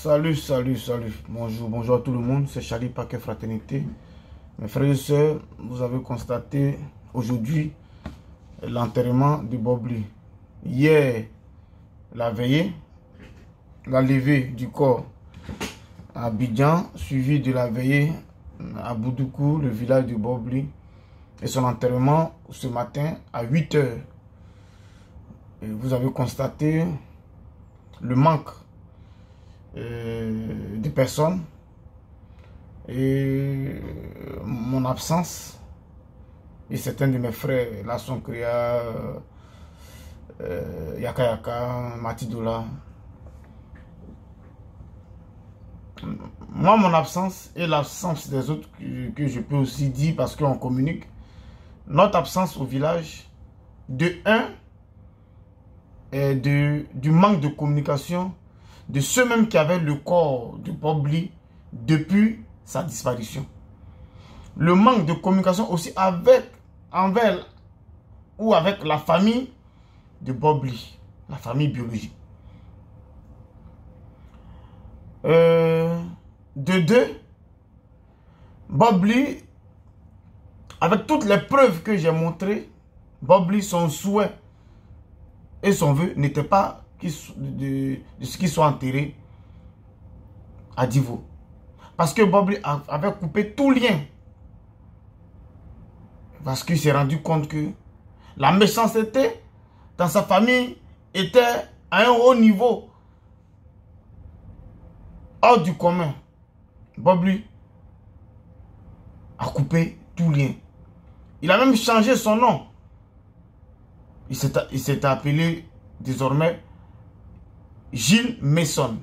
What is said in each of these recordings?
Salut. Bonjour à tout le monde. C'est Charlie Paquet Fraternité. Mes frères et sœurs, vous avez constaté aujourd'hui l'enterrement de Bob Lee. Hier, la veillée, la levée du corps à Abidjan, suivi de la veillée à Boudoukou, le village de Bob Lee, et son enterrement ce matin à 8 h. Et vous avez constaté le manque de personnes et mon absence et certains de mes frères, Lasson Kriya, Yaka, Matidola. Moi, mon absence et l'absence des autres que je peux aussi dire parce qu'on communique, notre absence au village, du manque de communication de ceux mêmes qui avaient le corps de Bob Lee depuis sa disparition. Le manque de communication aussi avec la famille de Bob Lee, la famille biologique. Bob Lee, avec toutes les preuves que j'ai montrées, Bob Lee, son souhait et son vœu n'était pas de ce qu'il soit enterré à Divo. Parce que Bob Lee avait coupé tout lien. Parce qu'il s'est rendu compte que la méchanceté dans sa famille était à un haut niveau. Hors du commun. Bob Lee a coupé tout lien. Il a même changé son nom. Il s'est appelé désormais Gilles Messon,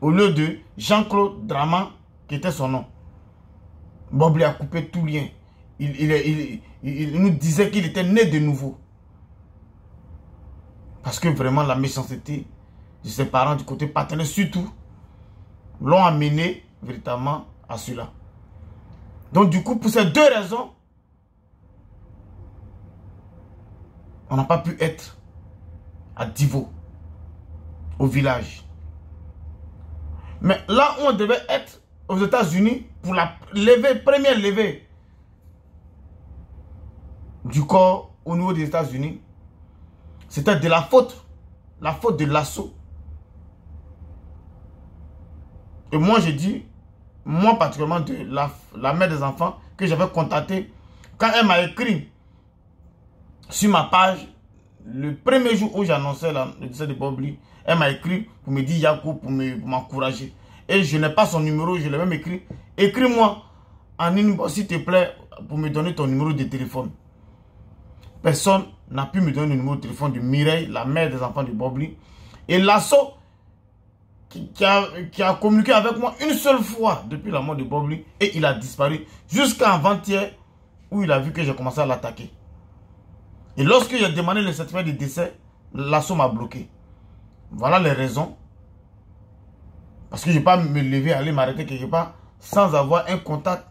au lieu de Jean-Claude Draman, qui était son nom. Bob Lee a coupé tout lien. Il nous disait qu'il était né de nouveau. Parce que vraiment la méchanceté de ses parents du côté paternel surtout l'ont amené véritablement à cela. Donc du coup, pour ces deux raisons, on n'a pas pu être à Divo, au village. Mais là où on devait être aux États-Unis pour la première levée du corps au niveau des États-Unis, c'était de la faute de l'assaut. Et moi j'ai dit, moi particulièrement de la mère des enfants que j'avais contactée, quand elle m'a écrit sur ma page, le premier jour où j'annonçais le décès de Bob Lee, elle m'a écrit pour me dire Yakou, pour m'encourager. Et je n'ai pas son numéro, je l'ai même écrit. Écris-moi en inbox s'il te plaît pour me donner ton numéro de téléphone. Personne n'a pu me donner le numéro de téléphone de Mireille, la mère des enfants de Bob Lee. Et l'assaut qui a communiqué avec moi une seule fois depuis la mort de Bob Lee et il a disparu jusqu'à avant-hier où il a vu que j'ai commencé à l'attaquer. Et lorsque j'ai demandé le certificat de décès, l'assaut m'a bloqué. Voilà les raisons. Parce que je ne vais pas me lever, aller m'arrêter quelque part sans avoir un contact.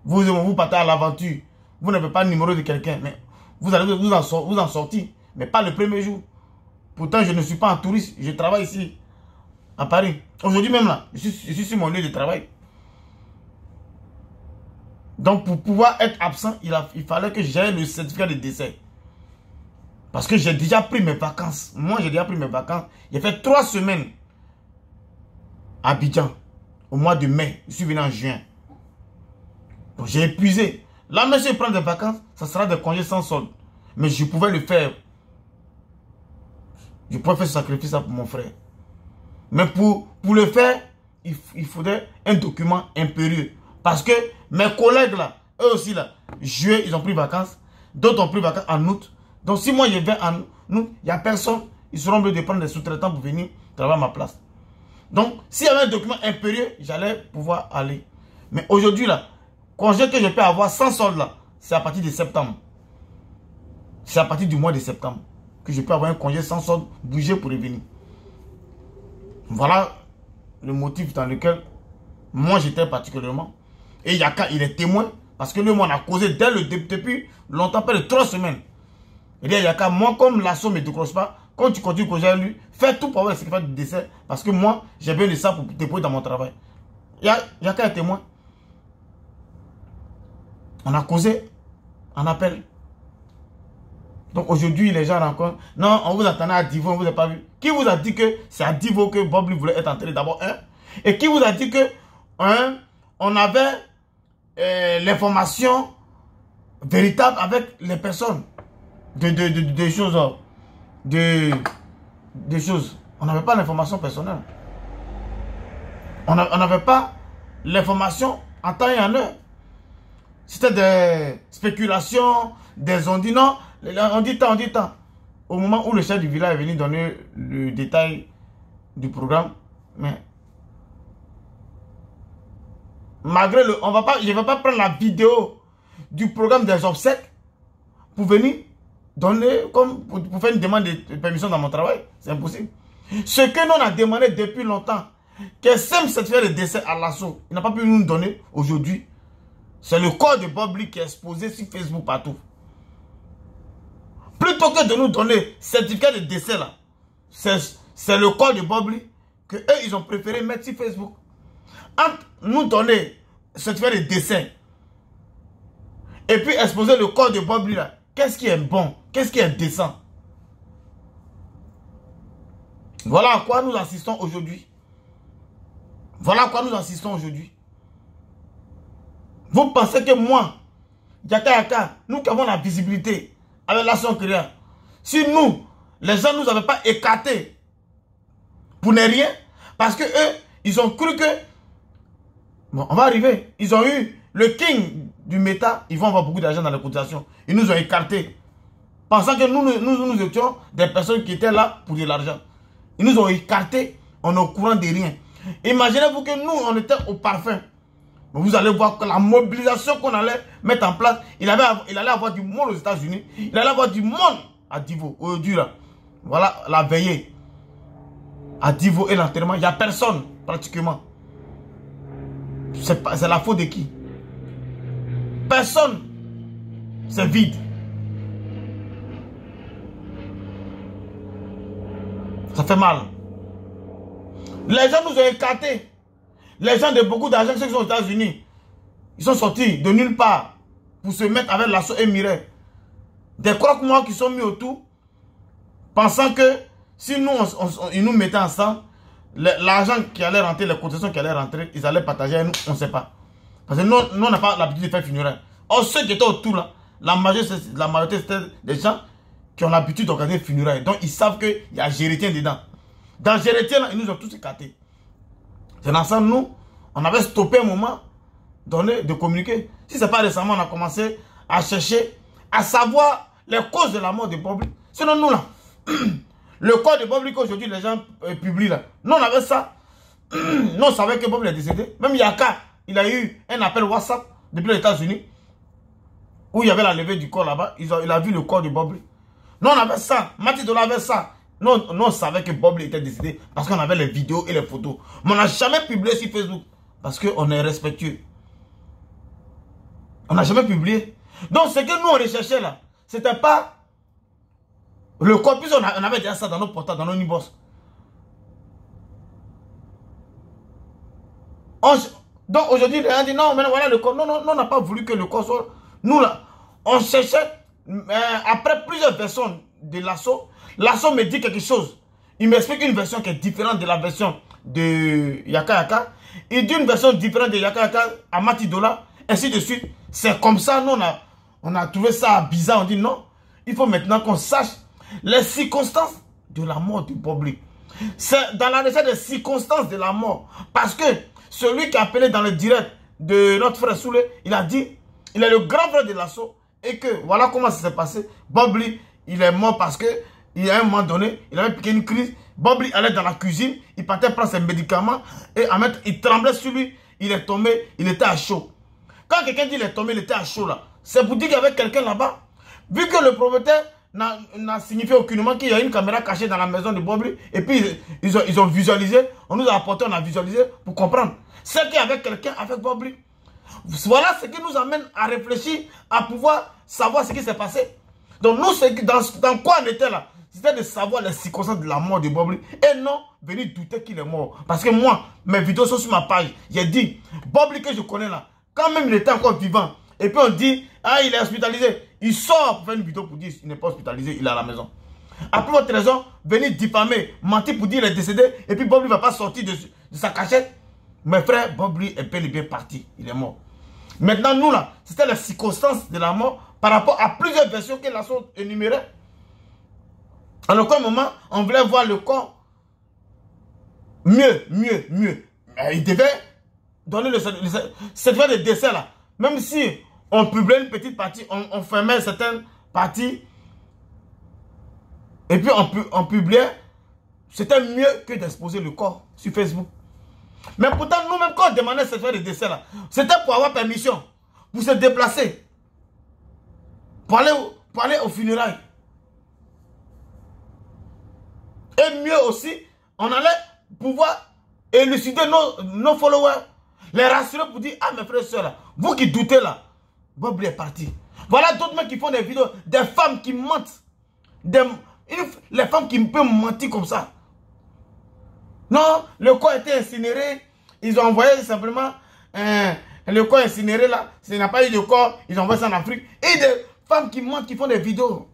Vous partez à l'aventure. Vous n'avez pas le numéro de quelqu'un. Mais vous allez vous en sortir. Mais pas le premier jour. Pourtant, je ne suis pas un touriste. Je travaille ici, à Paris. Aujourd'hui même là, je suis sur mon lieu de travail. Donc, pour pouvoir être absent, il fallait que j'aie le certificat de décès. Parce que j'ai déjà pris mes vacances. Moi, j'ai déjà pris mes vacances. J'ai fait 3 semaines à Abidjan, au mois de mai. Je suis venu en juin. Donc, j'ai épuisé. Là, même si je prends des vacances, ça sera des congés sans solde. Mais je pouvais le faire. Je pouvais faire ce sacrifice pour mon frère. Mais pour le faire, il faudrait un document impérieux. Parce que mes collègues là, eux aussi là, juillet, ils ont pris vacances. D'autres ont pris vacances en août. Donc si moi je vais en août, il n'y a personne. Ils seront obligés de prendre des sous-traitants pour venir travailler à ma place. Donc s'il y avait un document impérieux, j'allais pouvoir aller. Mais aujourd'hui là, congé que je peux avoir sans solde là, c'est à partir de septembre. C'est à partir du mois de septembre que je peux avoir un congé sans solde, bouger pour revenir. Voilà le motif dans lequel moi j'étais particulièrement. Et Yaka, il est témoin. Parce que lui, moi, on a causé depuis longtemps, près de 3 semaines. Il dit Yaka, moi, comme l'assaut ne me décroche pas, quand tu continues que j'ai lu, fais tout pour avoir le certificat de décès. Parce que moi, j'ai besoin de ça pour déployer dans mon travail. Il y a qu'un témoin. On a causé en appel. Donc aujourd'hui, les gens rencontrent. Non, on vous attendait à Divo, on ne vous a pas vu. Qui vous a dit que c'est à Divo que Bob lui voulait être entré d'abord, hein? Et qui vous a dit que on avait l'information véritable avec les personnes des choses. Des choses. On n'avait pas l'information personnelle. On n'avait pas l'information en temps et en heure. C'était des spéculations, des on dit non, on dit tant. Au moment où le chef du village est venu donner le détail du programme, mais malgré le, je ne vais pas prendre la vidéo du programme des obsèques pour venir donner, comme pour faire une demande de permission dans mon travail. C'est impossible. Ce que nous on a demandé depuis longtemps, qu'un simple certificat de décès à l'assaut, il n'a pas pu nous donner aujourd'hui. C'est le corps de Bob Lee qui est exposé sur Facebook partout. Plutôt que de nous donner certificat de décès là, c'est le corps de Bob Lee que eux ils ont préféré mettre sur Facebook. Entre nous donner certificat de décès et puis exposer le corps de Bob Lee là, qu'est-ce qui est bon? Qu'est-ce qui est décent? Voilà à quoi nous assistons aujourd'hui. Voilà à quoi nous assistons aujourd'hui. Vous pensez que moi, Yaka, nous qui avons la visibilité avec l'action créa, si nous, les gens ne nous avaient pas écartés pour ne rien, parce que eux, ils ont cru que, bon, on va arriver, ils ont eu le king du méta, ils vont avoir beaucoup d'argent dans les cotisations. Ils nous ont écartés, pensant que nous étions des personnes qui étaient là pour de l'argent. Ils nous ont écartés, on est au courant de rien. Imaginez-vous que nous, on était au parfum. Vous allez voir que la mobilisation qu'on allait mettre en place, il allait avoir du monde aux États-Unis, il allait avoir du monde à Divo, aujourd'hui là. Voilà la veillée à Divo et l'enterrement. Il n'y a personne pratiquement. C'est la faute de qui? Personne. C'est vide. Ça fait mal. Les gens nous ont écartés. Les gens de beaucoup d'argent, ceux qui sont aux États-Unis, ils sont sortis de nulle part pour se mettre avec l'assaut et Mireille. Des croque-morts qui sont mis autour, pensant que si nous, ils nous mettaient ensemble, l'argent qui allait rentrer, les cotisations qui allaient rentrer, ils allaient partager avec nous, on ne sait pas. Parce que nous, on n'a pas l'habitude de faire funérailles. Or, ceux qui étaient autour, là, la majorité c'était des gens qui ont l'habitude d'organiser funérailles. Donc, ils savent qu'il y a Gérétien dedans. Dans Gérétien, là, ils nous ont tous écartés. C'est dans ça, nous, on avait stoppé un moment donné de communiquer. Si ce n'est pas récemment, on a commencé à chercher, à savoir les causes de la mort de Bob Lee. Sinon, nous, là, le corps de Bob Lee qu'aujourd'hui les gens publient, là, nous, on avait ça. Nous, on savait que Bob Lee est décédé. Même Yaka, il a eu un appel WhatsApp depuis les États-Unis, où il y avait la levée du corps là-bas. Il a vu le corps de Bob Lee. Nous, on avait ça. Mati Dola avait ça. Nous, on savait que Bob Lee était décédé parce qu'on avait les vidéos et les photos. Mais on n'a jamais publié sur Facebook parce qu'on est respectueux. On n'a jamais publié. Donc, ce que nous, on recherchait là, c'était pas le corps. Puis on avait déjà ça dans nos portables, dans nos Nibos. Donc, aujourd'hui, on dit non, mais voilà le corps. Non, on n'a pas voulu que le corps soit. Nous, là, on cherchait, après plusieurs versions de l'assaut. L'assaut me dit quelque chose. Il m'explique une version qui est différente de la version de Yaka. Il dit une version différente de Yaka à Mati Dola, ainsi de suite. C'est comme ça, nous, on a trouvé ça bizarre. On dit non, il faut maintenant qu'on sache les circonstances de la mort de Bob Lee. C'est dans la recherche des circonstances de la mort. Parce que celui qui a appelé dans le direct de notre frère Soulé, il a dit, il est le grand frère de l'assaut. Et que voilà comment ça s'est passé. Bob Lee, il est mort parce que il y a un moment donné, il avait piqué une crise. Bob Lee allait dans la cuisine, il partait prendre ses médicaments et il tremblait sur lui, il est tombé, il était à chaud. Quand quelqu'un dit il est tombé, il était à chaud là, c'est pour dire qu'il y avait quelqu'un là-bas. Vu que le propriétaire n'a signifié aucunement qu'il y a une caméra cachée dans la maison de Bob Lee, et puis ils ont visualisé, on nous a apporté, on a visualisé pour comprendre. C'est qu'il y avait quelqu'un avec Bob Lee. Voilà ce qui nous amène à réfléchir, à pouvoir savoir ce qui s'est passé. Donc nous, dans quoi on était là? c'était de savoir les circonstances de la mort de Bob Lee. Et non, venir douter qu'il est mort. Parce que moi, mes vidéos sont sur ma page. J'ai dit, Bob Lee que je connais là, quand même il était encore vivant, et puis on dit, ah, il est hospitalisé. Il sort pour faire une vidéo pour dire, il n'est pas hospitalisé, il est à la maison. Après votre raison, venir diffamer, mentir pour dire qu'il est décédé, et puis Bob Lee ne va pas sortir de sa cachette. Mes frères, Bob Lee est bel et bien parti, il est mort. Maintenant, nous là, c'était les circonstances de la mort par rapport à plusieurs versions que la sont énumérées. En aucun moment, on voulait voir le corps mieux. Il devait donner le certificat de décès là. Même si on publiait une petite partie, on fermait certaines parties, et puis on publiait, c'était mieux que d'exposer le corps sur Facebook. Mais pourtant, nous-mêmes, quand on demandait ce certificat de décès là, c'était pour avoir permission, pour se déplacer, pour aller au funérailles. Et mieux aussi, on allait pouvoir élucider nos followers, les rassurer pour dire, ah mes frères et sœurs, là, vous qui doutez là, Bob Lee est parti. Voilà d'autres mecs qui font des vidéos, des femmes qui mentent, les femmes qui peuvent mentir comme ça. Non, le corps a été incinéré, ils ont envoyé simplement le corps incinéré là, s'il n'a pas eu de corps, ils ont envoyé ça en Afrique. Et des femmes qui mentent, qui font des vidéos.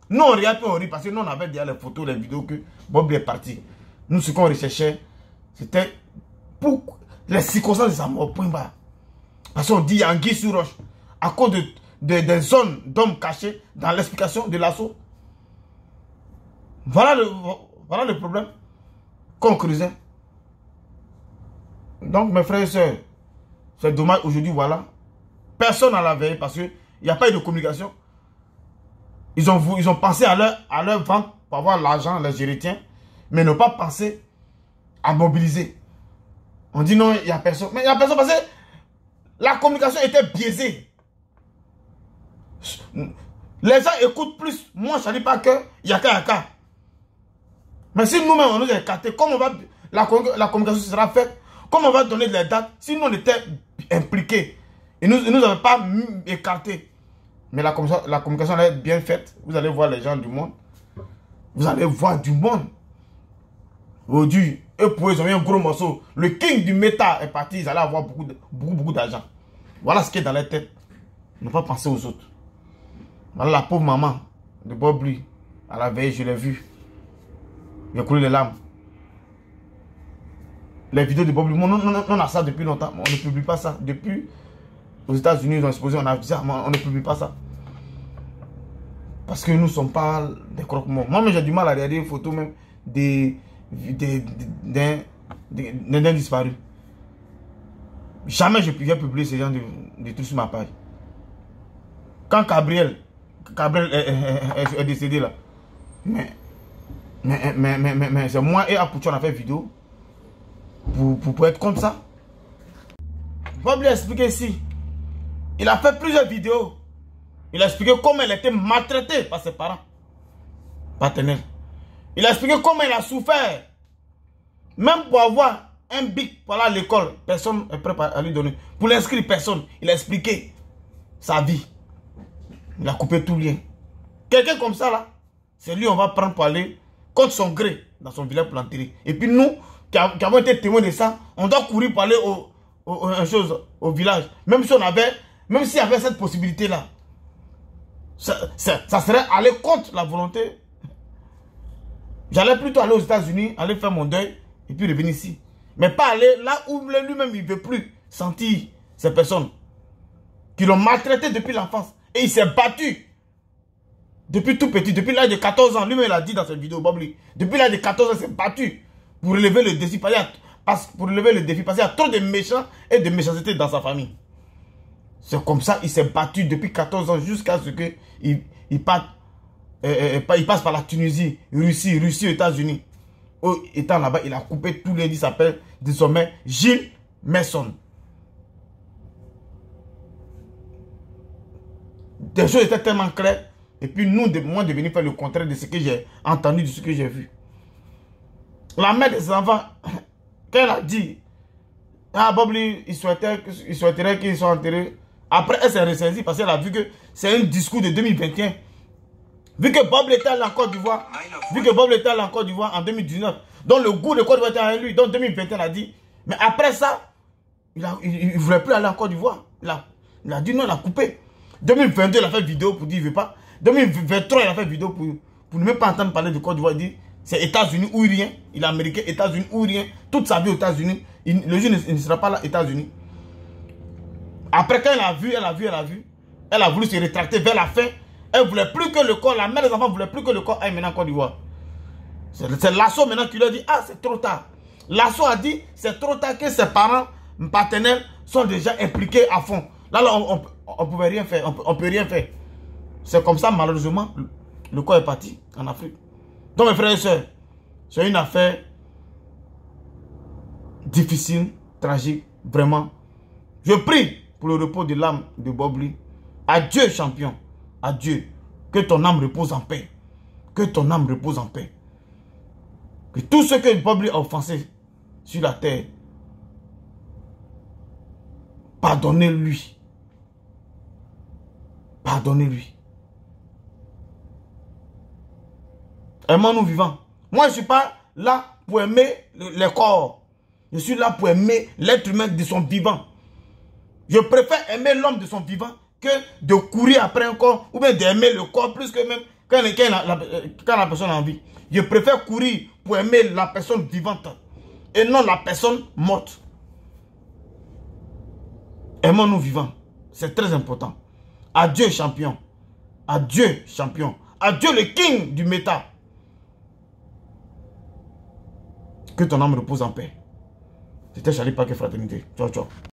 Nous on regarde, on rit parce que nous on avait déjà les photos, les vidéos que Bob Lee est parti. Nous ce qu'on recherchait, c'était pour les circonstances de sa mort, point bas. Parce qu'on dit il y a anguille sous roche, à cause des zones d'hommes cachés dans l'explication de l'assaut. Voilà le problème qu'on creusait. Donc mes frères et sœurs, c'est dommage aujourd'hui, voilà. Personne n'a la veille parce qu'il n'y a pas eu de communication. Ils ont pensé à leur vente pour avoir l'argent, les héritiers, mais n'ont pas pensé à mobiliser. On dit non, il n'y a personne. Mais il n'y a personne parce que la communication était biaisée. Les gens écoutent plus. Moi, je ne dis pas que Yaka. Mais si nous-mêmes, on nous a écartés, comment la communication sera faite? Comment on va donner les dates si nous on était impliqués? Et nous n'avons pas écartés. Mais la communication elle est bien faite. Vous allez voir les gens du monde. Vous allez voir du monde. Aujourd'hui, eux pour eux, ils ont eu un gros morceau. Le king du méta est parti. Ils allaient avoir beaucoup d'argent. Voilà ce qui est dans leur tête. Ils n'ont pas pensé aux autres. Voilà la pauvre maman de Bob Lee. À la veille, je l'ai vue. Il a coulé les larmes. Les vidéos de Bob Lee, on a ça depuis longtemps. On ne publie pas ça. Depuis aux États-Unis, ils ont exposé, on a dit ça, on ne publie pas ça. Parce que nous ne sommes pas des croque-morts. Moi, j'ai du mal à regarder les photos même d'un disparu. Jamais je pouvais publier ce genre de trucs sur ma page. Quand Gabriel est décédé là, mais c'est moi et Apoucho on a fait vidéo pour être comme ça. Bob Lee a expliqué ici. Il a fait plusieurs vidéos. Il a expliqué comment il a été maltraité par ses parents paternels. Il a expliqué comment il a souffert. Même pour avoir un bic pour aller à l'école, personne n'est prêt à lui donner. Pour l'inscrire, personne. Il a expliqué sa vie. Il a coupé tout lien. Quelqu'un comme ça là, c'est lui on va prendre pour aller contre son gré dans son village pour l'enterrer. Et puis nous, qui avons été témoins de ça, on doit courir pour aller au village. Même si s'il y avait cette possibilité là, ça serait aller contre la volonté. J'allais plutôt aller aux États-Unis, aller faire mon deuil et puis revenir ici. Mais pas aller là où lui-même il ne veut plus sentir ces personnes qui l'ont maltraité depuis l'enfance. Et il s'est battu depuis tout petit, depuis l'âge de 14 ans. Lui-même il a dit dans cette vidéo, Bob Lee, depuis l'âge de 14 ans, il s'est battu pour relever le défi. Parce qu'il y a trop de méchants et de méchanceté dans sa famille. C'est comme ça, il s'est battu depuis 14 ans jusqu'à ce qu'il passe par la Tunisie, Russie, aux États-Unis. Étant là-bas, il a coupé tous les dits. Il s'appelle désormais Gilles Mason. Des choses étaient tellement claires. Et puis moi de venir faire le contraire de ce que j'ai entendu, de ce que j'ai vu. La mère des enfants, quand elle a dit, ah Bob Lee, il souhaiterait qu'ils soient enterrés. Après, elle s'est ressaisie parce qu'elle a vu que c'est un discours de 2021 Vu que Bob était allé en Côte d'Ivoire, en 2019, donc le goût de Côte d'Ivoire était avec lui. Donc 2021, il a dit, mais après ça, il ne voulait plus aller en Côte d'Ivoire. Il a dit non, il a coupé. 2022, il a fait vidéo pour dire qu'il ne veut pas. 2023, il a fait vidéo pour ne même pas entendre parler de Côte d'Ivoire. Il dit, c'est États-Unis ou rien. Il est américain, États-Unis ou rien. Toute sa vie aux États-Unis. Le jour il ne sera pas là, États-Unis. Après, quand elle a voulu se rétracter vers la fin. Elle ne voulait plus que le corps, la mère des enfants ne voulait plus que le corps aille maintenant en Côte d'Ivoire. C'est Lasso maintenant qui lui a dit, ah, c'est trop tard. Lasso a dit, c'est trop tard que ses parents paternels sont déjà impliqués à fond. Là, on ne pouvait rien faire, on peut rien faire. C'est comme ça, malheureusement, le corps est parti en Afrique. Donc, mes frères et sœurs, c'est une affaire difficile, tragique, vraiment. Je prie pour le repos de l'âme de Bob Lee. Adieu, champion. Adieu. Que ton âme repose en paix. Que ton âme repose en paix. Que tout ce que Bob Lee a offensé sur la terre, pardonnez-lui. Pardonnez-lui. Aimons-nous vivants. Moi, je ne suis pas là pour aimer les corps. Je suis là pour aimer l'être humain de son vivant. Je préfère aimer l'homme de son vivant que de courir après un corps ou bien d'aimer le corps plus que même quand la personne a envie. Je préfère courir pour aimer la personne vivante et non la personne morte. Aimons-nous vivants. C'est très important. Adieu champion. Adieu champion. Adieu le king du méta. Que ton âme repose en paix. C'était Charlie Paquet Fraternité. Ciao, ciao.